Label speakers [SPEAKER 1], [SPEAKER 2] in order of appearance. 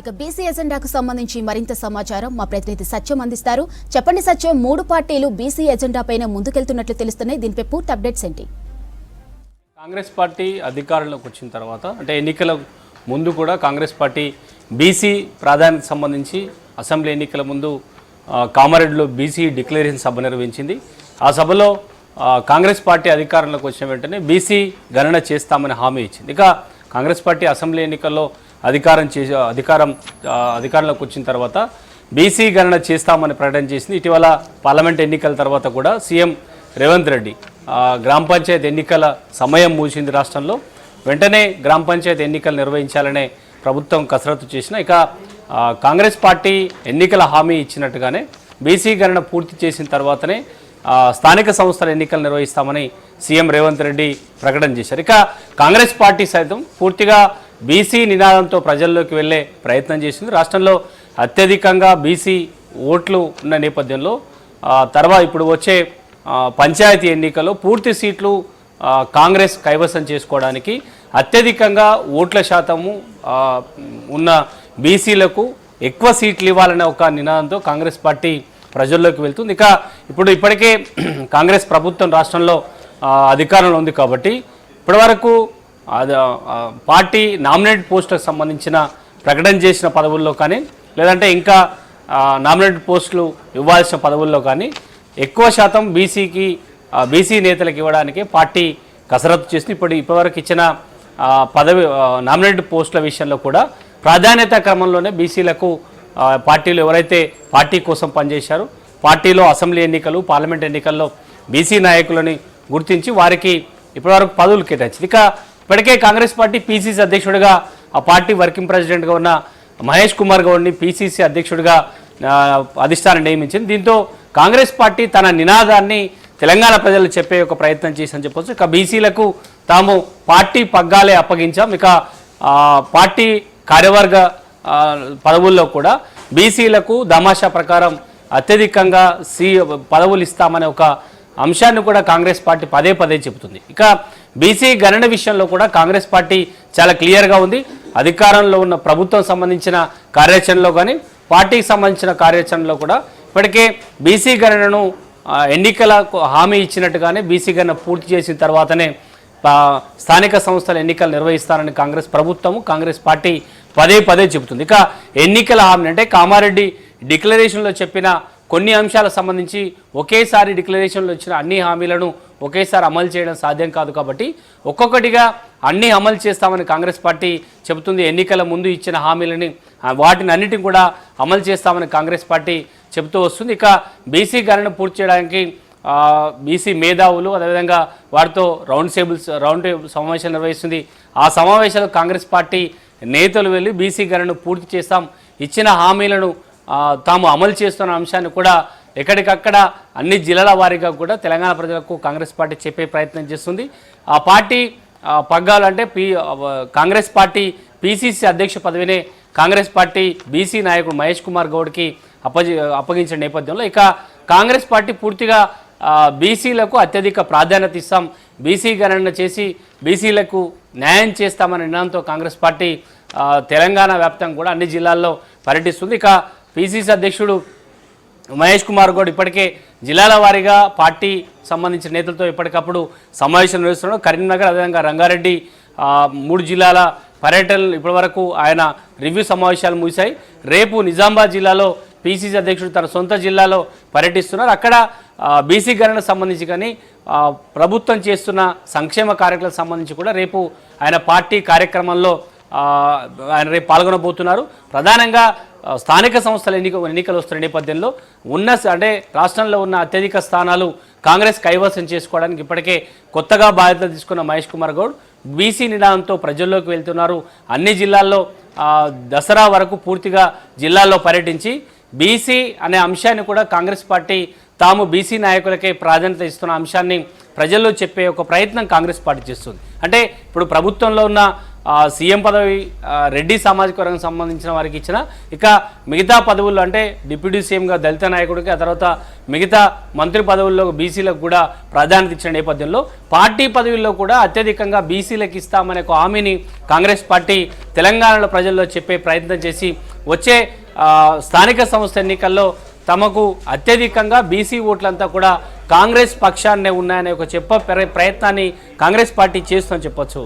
[SPEAKER 1] ఇక బీసీ ఎజెండాకు సంబంధించి మరింత సమాచారం మా ప్రతినిధి సత్యం అందిస్తారు. చెప్పండి సత్యం, 3 పార్టీలు బీసీ ఎజెండాపైన ముందుకెళ్తున్నట్లు తెలుస్తున్నాయి. దీనిపై పూర్తి అప్డేట్స్ ఏంటి?
[SPEAKER 2] కాంగ్రెస్ పార్టీ అధికారంలోకి వచ్చిన తర్వాత అంటే ఎన్నికల ముందు కూడా కాంగ్రెస్ పార్టీ బీసీ ప్రాధాన్యతకు సంబంధించి అసెంబ్లీ ఎన్నికల ముందు కామారెడ్డిలో బీసీ డిక్లరేషన్ సభ నిర్వహించింది. ఆ సభలో కాంగ్రెస్ పార్టీ అధికారంలోకి వచ్చిన వెంటనే బీసీ గణన చేస్తామని హామీ ఇచ్చింది. ఇక కాంగ్రెస్ పార్టీ అసెంబ్లీ ఎన్నికల్లో అధికారంలోకి వచ్చిన తర్వాత బీసీ గణన చేస్తామని ప్రకటన చేసింది. ఇటీవల పార్లమెంట్ ఎన్నికల తర్వాత కూడా సీఎం రేవంత్ రెడ్డి గ్రామ పంచాయతీ ఎన్నికల సమయం ముగిసింది రాష్ట్రంలో, వెంటనే గ్రామ పంచాయతీ ఎన్నికలు నిర్వహించాలనే ప్రభుత్వం కసరత్తు చేసిన ఇక కాంగ్రెస్ పార్టీ ఎన్నికల హామీ ఇచ్చినట్టుగానే బీసీ గణన పూర్తి చేసిన తర్వాతనే స్థానిక సంస్థల ఎన్నికలు నిర్వహిస్తామని సీఎం రేవంత్ రెడ్డి ప్రకటన చేశారు. ఇక కాంగ్రెస్ పార్టీ సైతం పూర్తిగా బీసీ నినాదంతో ప్రజల్లోకి వెళ్ళే ప్రయత్నం చేసింది. రాష్ట్రంలో అత్యధికంగా బీసీ ఓట్లు ఉన్న నేపథ్యంలో ఇప్పుడు వచ్చే పంచాయతీ ఎన్నికల్లో పూర్తి సీట్లు కాంగ్రెస్ కైవసం చేసుకోవడానికి అత్యధికంగా ఓట్ల శాతము ఉన్న బీసీలకు ఎక్కువ సీట్లు ఇవ్వాలనే ఒక నినాదంతో కాంగ్రెస్ పార్టీ ప్రజల్లోకి వెళ్తుంది. ఇక ఇప్పటికే కాంగ్రెస్ ప్రభుత్వం రాష్ట్రంలో అధికారంలో ఉంది కాబట్టి ఇప్పటివరకు పార్టీ నామినేటెడ్ పోస్టులకు సంబంధించిన ప్రకటన చేసిన పదవుల్లో కానీ లేదంటే ఇంకా నామినేటెడ్ పోస్టులు ఇవ్వాల్సిన పదవుల్లో కానీ ఎక్కువ శాతం బీసీ నేతలకు ఇవ్వడానికి పార్టీ కసరత్తు చేసింది. ఇప్పటివరకు ఇచ్చిన నామినేటెడ్ పోస్టుల విషయంలో కూడా ప్రాధాన్యత క్రమంలోనే బీసీలకు పార్టీలు ఎవరైతే పార్టీ కోసం పనిచేశారో పార్టీలో అసెంబ్లీ ఎన్నికలు పార్లమెంట్ ఎన్నికల్లో బీసీ నాయకులని గుర్తించి వారికి ఇప్పటివరకు పదవులు కేటాయించింది. ఇక ఇప్పటికే కాంగ్రెస్ పార్టీ పీసీసీ అధ్యక్షుడిగా ఆ పార్టీ వర్కింగ్ ప్రెసిడెంట్గా ఉన్న మహేష్ కుమార్ గౌడ్ని పీసీసీ అధ్యక్షుడిగా అధిష్టానం నియమించింది. దీంతో కాంగ్రెస్ పార్టీ తన నినాదాన్ని తెలంగాణ ప్రజలు చెప్పే ఒక ప్రయత్నం చేసిందని చెప్పొచ్చు. ఇక బీసీలకు తాము పార్టీ పగ్గాలే అప్పగించాం, ఇక పార్టీ కార్యవర్గ పదవుల్లో కూడా బీసీలకు దామాషా ప్రకారం అత్యధికంగా పదవులు ఇస్తామనే ఒక అంశాన్ని కూడా కాంగ్రెస్ పార్టీ పదే చెబుతుంది. ఇక బీసీ గణన విషయంలో కూడా కాంగ్రెస్ పార్టీ చాలా క్లియర్గా ఉంది. అధికారంలో ఉన్న ప్రభుత్వం సంబంధించిన కార్యాచరణలో కానీ పార్టీకి సంబంధించిన కార్యాచరణలో కూడా ఇప్పటికే బీసీ గణనను ఎన్నికల హామీ ఇచ్చినట్టుగానే బీసీ గణన పూర్తి చేసిన తర్వాతనే స్థానిక సంస్థల ఎన్నికలు నిర్వహిస్తానని కాంగ్రెస్ ప్రభుత్వము కాంగ్రెస్ పార్టీ పదే చెబుతుంది. ఇక ఎన్నికల హామీ అంటే కామారెడ్డి డిక్లరేషన్లో చెప్పిన కొన్ని అంశాలకు సంబంధించి ఒకేసారి డిక్లరేషన్లో వచ్చిన అన్ని హామీలను ఒకేసారి అమలు చేయడం సాధ్యం కాదు కాబట్టి ఒక్కొక్కటిగా అన్నీ అమలు చేస్తామని కాంగ్రెస్ పార్టీ చెబుతుంది. ఎన్నికల ముందు ఇచ్చిన హామీలని వాటిని అన్నిటిని కూడా అమలు చేస్తామని కాంగ్రెస్ పార్టీ చెబుతూ వస్తుంది. ఇక బీసీ గణన పూర్తి చేయడానికి బీసీ మేధావులు అదేవిధంగా వారితో రౌండ్ టేబుల్ సమావేశాలు నిర్వహిస్తుంది. ఆ సమావేశాలు కాంగ్రెస్ పార్టీ నేతలు వెళ్ళి బీసీ గణనను పూర్తి చేస్తాం, ఇచ్చిన హామీలను తాము అమలు చేస్తున్న అంశాన్ని కూడా ఎక్కడికక్కడ అన్ని జిల్లాల వారీగా కూడా తెలంగాణ ప్రజలకు కాంగ్రెస్ పార్టీ చెప్పే ప్రయత్నం చేస్తుంది. ఆ పార్టీ పగ్గాలు అంటే కాంగ్రెస్ పార్టీ పీసీసీ అధ్యక్ష పదవినే కాంగ్రెస్ పార్టీ బీసీ నాయకుడు మహేష్ కుమార్ గౌడ్కి అప్పగించిన నేపథ్యంలో ఇక కాంగ్రెస్ పార్టీ పూర్తిగా బీసీలకు అత్యధిక ప్రాధాన్యత ఇస్తాం, బీసీ గణన చేసి బీసీలకు న్యాయం చేస్తామనే నినాదంతో కాంగ్రెస్ పార్టీ తెలంగాణ వ్యాప్తంగా కూడా అన్ని జిల్లాల్లో పర్యటిస్తుంది. ఇక పీసీసీ అధ్యక్షుడు మహేష్ కుమార్ గౌడ్ ఇప్పటికే జిల్లాల వారీగా పార్టీ సంబంధించిన నేతలతో ఎప్పటికప్పుడు సమావేశాలు నిర్వహిస్తున్నాడు. కరీంనగర్ అదేవిధంగా రంగారెడ్డి 3 జిల్లాల పర్యటనలు ఇప్పటివరకు ఆయన రివ్యూ సమావేశాలు ముగిశాయి. రేపు నిజామాబాద్ జిల్లాలో పీసీసీ అధ్యక్షుడు తన సొంత జిల్లాలో పర్యటిస్తున్నారు. అక్కడ బీసీ గణనకు సంబంధించి కానీ ప్రభుత్వం చేస్తున్న సంక్షేమ కార్యక్రమాలకు సంబంధించి కూడా రేపు ఆయన పార్టీ కార్యక్రమంలో ఆయన రేపు పాల్గొనబోతున్నారు. ప్రధానంగా స్థానిక సంస్థల ఎన్నికలు వస్తున్న నేపథ్యంలో అంటే రాష్ట్రంలో ఉన్న అత్యధిక స్థానాలు కాంగ్రెస్ కైవసం చేసుకోవడానికి ఇప్పటికే కొత్తగా బాధ్యతలు తీసుకున్న మహేష్ కుమార్ గౌడ్ బీసీ నినాదంతో ప్రజల్లోకి వెళ్తున్నారు. అన్ని జిల్లాల్లో దసరా వరకు పూర్తిగా జిల్లాల్లో పర్యటించి బీసీ అనే అంశాన్ని కూడా కాంగ్రెస్ పార్టీ తాము బీసీ నాయకులకే ప్రాధాన్యత ఇస్తున్న అంశాన్ని ప్రజల్లో చెప్పే ఒక ప్రయత్నం కాంగ్రెస్ పార్టీ చేస్తుంది. అంటే ఇప్పుడు ప్రభుత్వంలో ఉన్న సీఎం పదవి రెడ్డి సామాజిక వర్గం సంబంధించిన వారికి ఇచ్చిన ఇక మిగతా పదవుల్లో అంటే డిప్యూటీ సీఎంగా దళిత నాయకుడికి ఆ తర్వాత మిగతా మంత్రి పదవుల్లో బీసీలకు కూడా ప్రాధాన్యత ఇచ్చిన నేపథ్యంలో పార్టీ పదవుల్లో కూడా అత్యధికంగా బీసీలకు ఇస్తామనే ఒక హామీని కాంగ్రెస్ పార్టీ తెలంగాణలో ప్రజల్లో చెప్పే ప్రయత్నం చేసి వచ్చే స్థానిక సంస్థ ఎన్నికల్లో తమకు అత్యధికంగా బీసీ ఓట్లంతా కూడా కాంగ్రెస్ పక్షాన్నే ఉన్నాయనే ఒక ప్రయత్నాన్ని కాంగ్రెస్ పార్టీ చేస్తుందని చెప్పొచ్చు.